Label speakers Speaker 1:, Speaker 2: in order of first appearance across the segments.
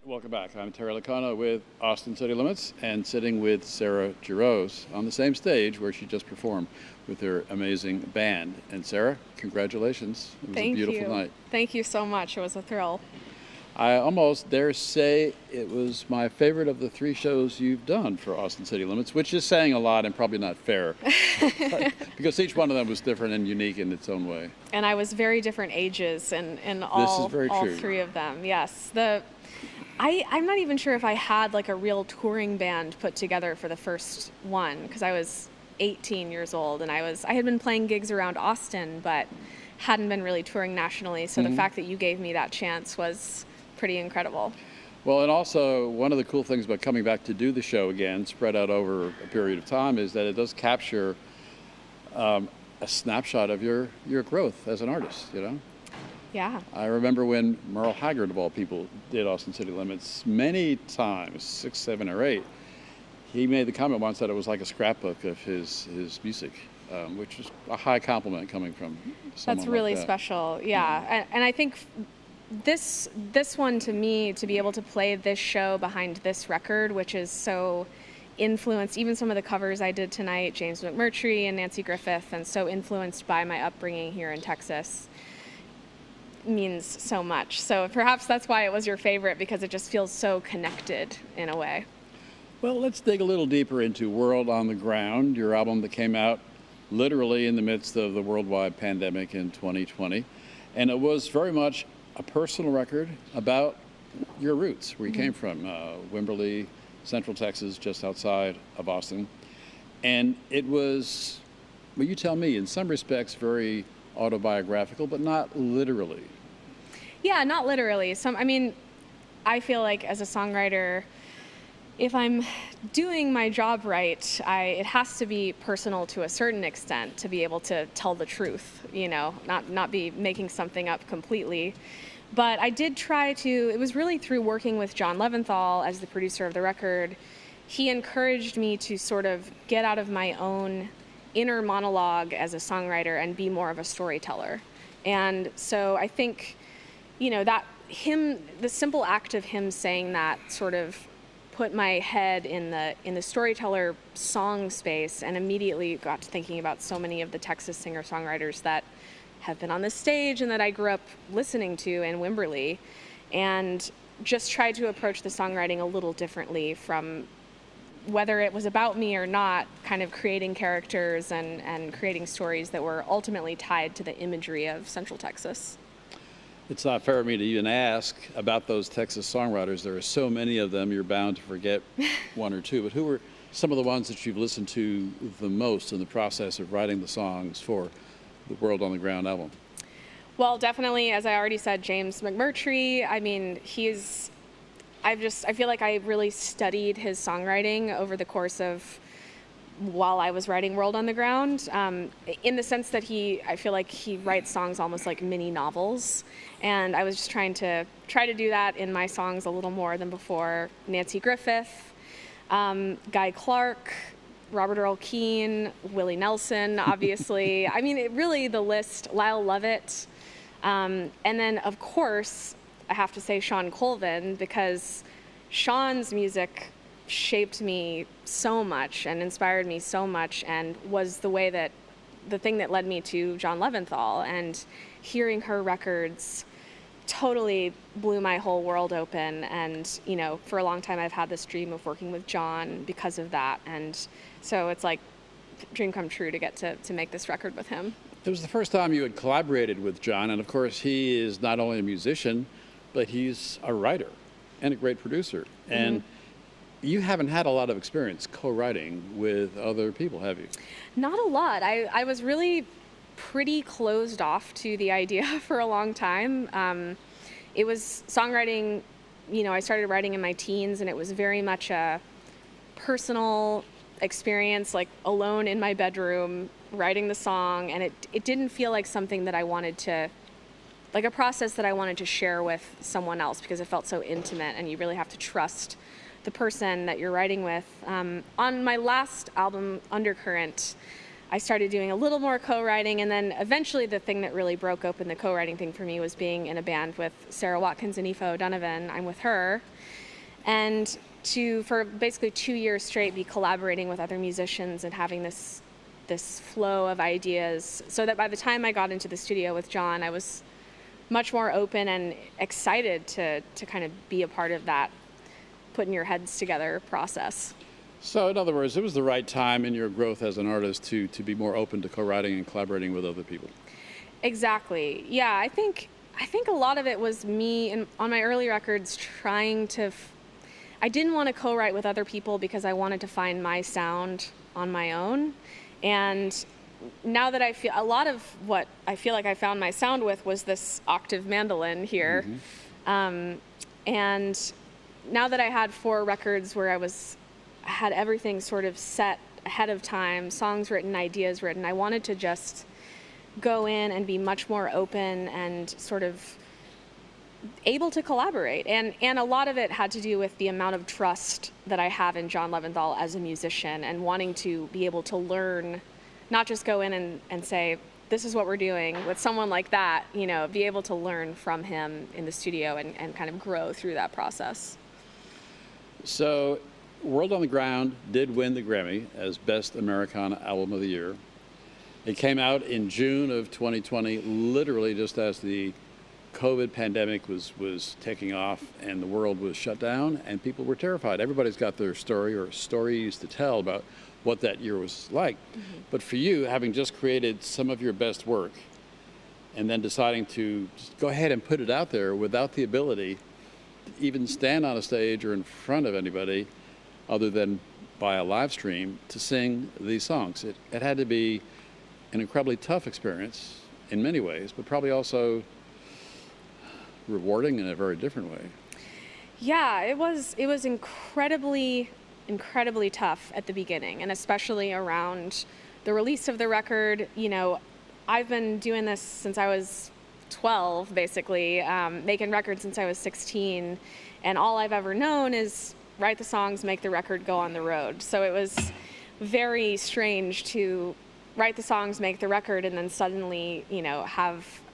Speaker 1: Welcome back. I'm Terry Lickona with Austin City Limits and sitting with Sarah Jarosz on the same stage where she just performed with her amazing band. And Sarah, congratulations. It was a beautiful night.
Speaker 2: Thank you so much. It was a thrill.
Speaker 1: I almost dare say it was my favorite of the 3 shows you've done for Austin City Limits, which is saying a lot and probably not fair because each one of them was different and unique in its own way.
Speaker 2: And I was very different ages in all 3 of them. Yes. I'm not even sure if I had like a real touring band put together for the first one because I was 18 years old and I had been playing gigs around Austin but hadn't been really touring nationally. So the fact that you gave me that chance was pretty incredible.
Speaker 1: Well, and also one of the cool things about coming back to do the show again, spread out over a period of time, is that it does capture a snapshot of your growth as an artist, you know?
Speaker 2: Yeah.
Speaker 1: I remember when Merle Haggard, of all people, did Austin City Limits many times, 6, 7, or 8. He made the comment once that it was like a scrapbook of his music, which is a high compliment coming from someone
Speaker 2: That's really
Speaker 1: like that.
Speaker 2: Special, yeah. And I think this one, to me, to be able to play this show behind this record, which is so influenced, even some of the covers I did tonight, James McMurtry and Nancy Griffith, and so influenced by my upbringing here in Texas, means so much. So perhaps that's why it was your favorite, because it just feels so connected in a way.
Speaker 1: Well, let's dig a little deeper into World on the Ground, your album that came out literally in the midst of the worldwide pandemic in 2020. And it was very much a personal record about your roots, where you came from, Wimberley, Central Texas, just outside of Austin. And it was, well, you tell me, in some respects very autobiographical, but not literally.
Speaker 2: Yeah, not literally. I feel like as a songwriter, if I'm doing my job right, it has to be personal to a certain extent to be able to tell the truth, you know, not be making something up completely. But I did try to, it was really through working with John Leventhal as the producer of the record. He encouraged me to sort of get out of my own inner monologue as a songwriter and be more of a storyteller. And so I think, you know, the simple act of him saying that sort of put my head in the storyteller song space, and immediately got to thinking about so many of the Texas singer-songwriters that have been on this stage and that I grew up listening to in Wimberley, and just tried to approach the songwriting a little differently from whether it was about me or not, kind of creating characters and creating stories that were ultimately tied to the imagery of Central Texas.
Speaker 1: It's not fair of me to even ask about those Texas songwriters. There are so many of them, you're bound to forget one or two. But who were some of the ones that you've listened to the most in the process of writing the songs for the World on the Ground album?
Speaker 2: Well, definitely, as I already said, James McMurtry. I mean, I feel like I really studied his songwriting over the course of while I was writing World on the Ground, in the sense that I feel like he writes songs almost like mini novels, and I was just trying to do that in my songs a little more than before. Nancy Griffith, Guy Clark, Robert Earl Keen, Willie Nelson, obviously. I mean, the list, Lyle Lovett, and then of course I have to say Sean Colvin, because Sean's music shaped me so much and inspired me so much, and was the thing that led me to John Leventhal. And hearing her records totally blew my whole world open. And, you know, for a long time I've had this dream of working with John because of that. And so it's like dream come true to get to make this record with him.
Speaker 1: It was the first time you had collaborated with John, and of course he is not only a musician, but he's a writer and a great producer. And you haven't had a lot of experience co-writing with other people, have you?
Speaker 2: Not a lot. I was really pretty closed off to the idea for a long time. It was songwriting, you know, I started writing in my teens, and it was very much a personal experience, like alone in my bedroom, writing the song, and it didn't feel like something that I wanted to, like a process that I wanted to share with someone else, because it felt so intimate, and you really have to trust the person that you're writing with. On my last album, Undercurrent, I started doing a little more co-writing, and then eventually the thing that really broke open the co-writing thing for me was being in a band with Sarah Watkins and Aoife O'Donovan. I'm with her. And for basically 2 years straight, be collaborating with other musicians and having this flow of ideas, so that by the time I got into the studio with John, I was much more open and excited to kind of be a part of that putting your heads together process.
Speaker 1: So in other words, it was the right time in your growth as an artist to be more open to co-writing and collaborating with other people.
Speaker 2: Exactly. Yeah, I think a lot of it was me on my early records trying to I didn't want to co-write with other people because I wanted to find my sound on my own. And now that I feel a lot of what I feel like I found my sound with was this octave mandolin here. Mm-hmm. And now that I had 4 records where I had everything sort of set ahead of time, songs written, ideas written, I wanted to just go in and be much more open and sort of able to collaborate. And a lot of it had to do with the amount of trust that I have in John Leventhal as a musician, and wanting to be able to learn, not just go in and say, this is what we're doing. With someone like that, be able to learn from him in the studio and kind of grow through that process.
Speaker 1: So World on the Ground did win the Grammy as Best Americana Album of the Year. It came out in June of 2020, literally just as the COVID pandemic was taking off and the world was shut down and people were terrified. Everybody's got their story or stories to tell about what that year was like. Mm-hmm. But for you, having just created some of your best work and then deciding to just go ahead and put it out there without the ability to even stand on a stage or in front of anybody other than by a live stream to sing these songs. It had to be an incredibly tough experience in many ways, but probably also rewarding in a very different way.
Speaker 2: Yeah, it was incredibly tough at the beginning, and especially around the release of the record. I've been doing this since I was 12, basically, making records since I was 16, and all I've ever known is write the songs, make the record, go on the road. So it was very strange to write the songs, make the record, and then suddenly,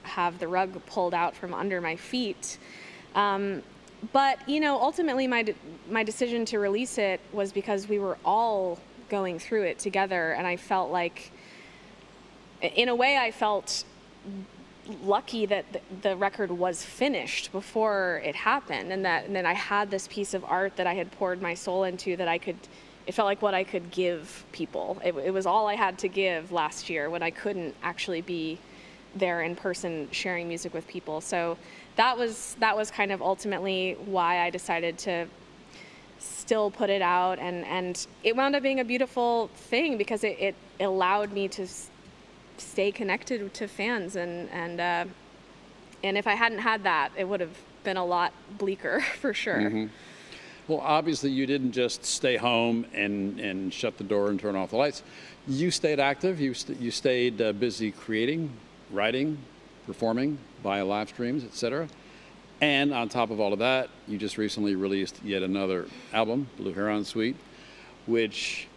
Speaker 2: have the rug pulled out from under my feet. But ultimately my decision to release it was because we were all going through it together, and I felt like, in a way, I felt lucky that the record was finished before it happened, and then I had this piece of art that I had poured my soul into that it felt like what I could give people. It was all I had to give last year when I couldn't actually be there in person sharing music with people. So that was kind of ultimately why I decided to still put it out, and it wound up being a beautiful thing because it allowed me to stay connected to fans, and if I hadn't had that, it would have been a lot bleaker for sure.
Speaker 1: Mm-hmm. Well, obviously you didn't just stay home and shut the door and turn off the lights. You stayed active. You stayed busy creating, writing, performing via live streams, etc. And on top of all of that, you just recently released yet another album, Blue Heron Suite, which,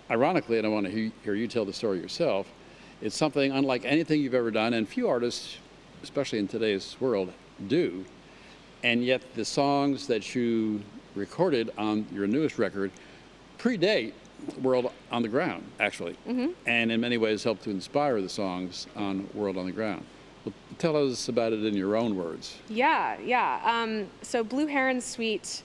Speaker 1: ironically, and I want to hear you tell the story yourself, it's something unlike anything you've ever done, and few artists, especially in today's world, do. And yet the songs that you recorded on your newest record predate World on the Ground, actually, mm-hmm. and in many ways helped to inspire the songs on World on the Ground. Well, tell us about it in your own words.
Speaker 2: Yeah. So Blue Heron Suite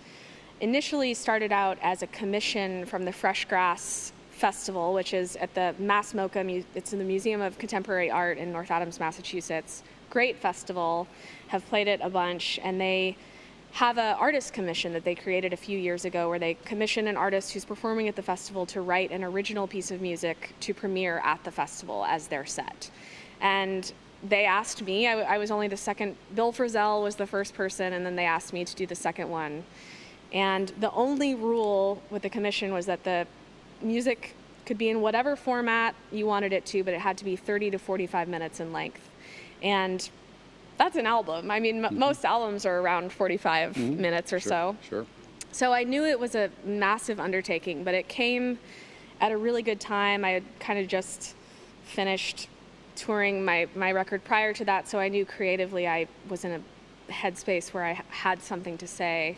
Speaker 2: initially started out as a commission from the Fresh Grass Festival, which is at the MassMocha. It's in the Museum of Contemporary Art in North Adams, Massachusetts. Great festival. Have played it a bunch, and they have an artist commission that they created a few years ago where they commission an artist who's performing at the festival to write an original piece of music to premiere at the festival as their set. And they asked me, I was only the second, Bill Frisell was the first person, and then they asked me to do the second one. And the only rule with the commission was that the music could be in whatever format you wanted it to, but it had to be 30 to 45 minutes in length. And that's an album. I mean, mm-hmm. most albums are around 45 mm-hmm. minutes or so.
Speaker 1: Sure.
Speaker 2: So I knew it was a massive undertaking, but it came at a really good time. I had kind of just finished touring my record prior to that, so I knew creatively I was in a headspace where I had something to say.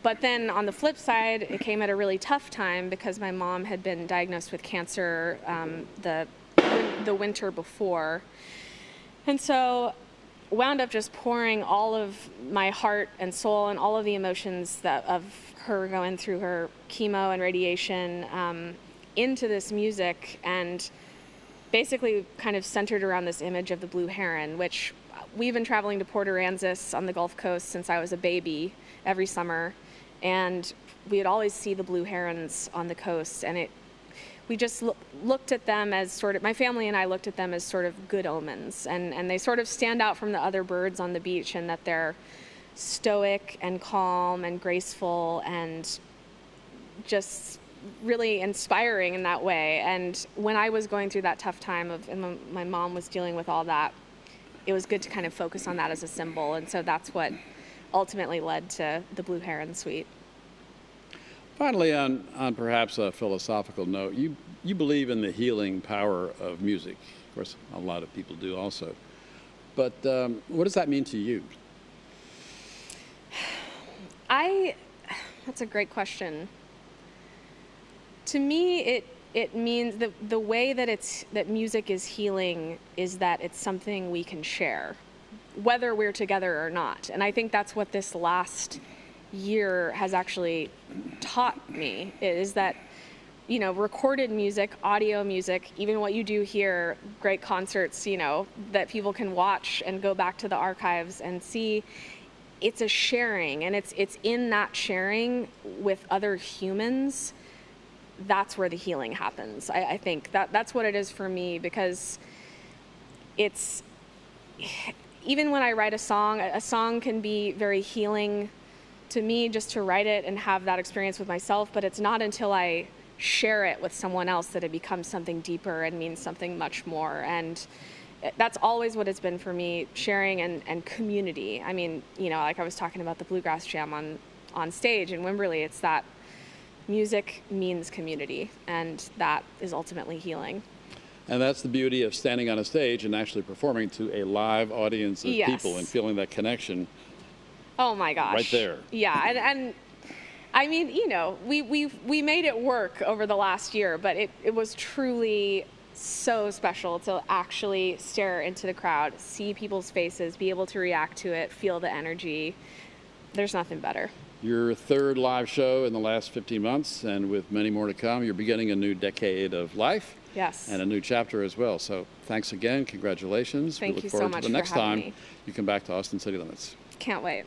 Speaker 2: But then on the flip side, it came at a really tough time because my mom had been diagnosed with cancer the winter before. And so wound up just pouring all of my heart and soul and all of the emotions of her going through her chemo and radiation into this music, and basically kind of centered around this image of the blue heron, which we've been traveling to Port Aransas on the Gulf Coast since I was a baby every summer, and we would always see the blue herons on the coast, and we just looked at them as sort of, my family and I looked at them as sort of good omens, and they sort of stand out from the other birds on the beach in that they're stoic and calm and graceful and just really inspiring in that way. And when I was going through that tough time and my mom was dealing with all that, it was good to kind of focus on that as a symbol, and so that's what ultimately led to the Blue Heron Suite.
Speaker 1: Finally, on perhaps a philosophical note, you believe in the healing power of music. Of course, a lot of people do also. But what does that mean to you?
Speaker 2: That's a great question. To me, it means the way that music is healing is that it's something we can share, whether we're together or not. And I think that's what this last year has actually taught me, is that, you know, recorded music, audio music, even what you do here, great concerts, you know, that people can watch and go back to the archives and see, it's a sharing, and it's in that sharing with other humans, that's where the healing happens. I think that's what it is for me, because it's, even when I write a song can be very healing to me just to write it and have that experience with myself, but it's not until I share it with someone else that it becomes something deeper and means something much more. And that's always what it's been for me, sharing and community. I mean, you know, like I was talking about the Bluegrass Jam on stage in Wimberley, it's that music means community, and that is ultimately healing.
Speaker 1: And that's the beauty of standing on a stage and actually performing to a live audience of people and feeling that connection.
Speaker 2: Oh my gosh.
Speaker 1: Right there.
Speaker 2: Yeah, and I mean, you know, we made it work over the last year, but it was truly so special to actually stare into the crowd, see people's faces, be able to react to it, feel the energy. There's nothing better. Your third live show in the last 15 months, and with many more to come, you're beginning a new decade of life. Yes. And a new chapter as well. So thanks again. Congratulations. Thank you so much for having me.
Speaker 1: We look forward to the next time you come back to Austin City Limits.
Speaker 2: Can't wait.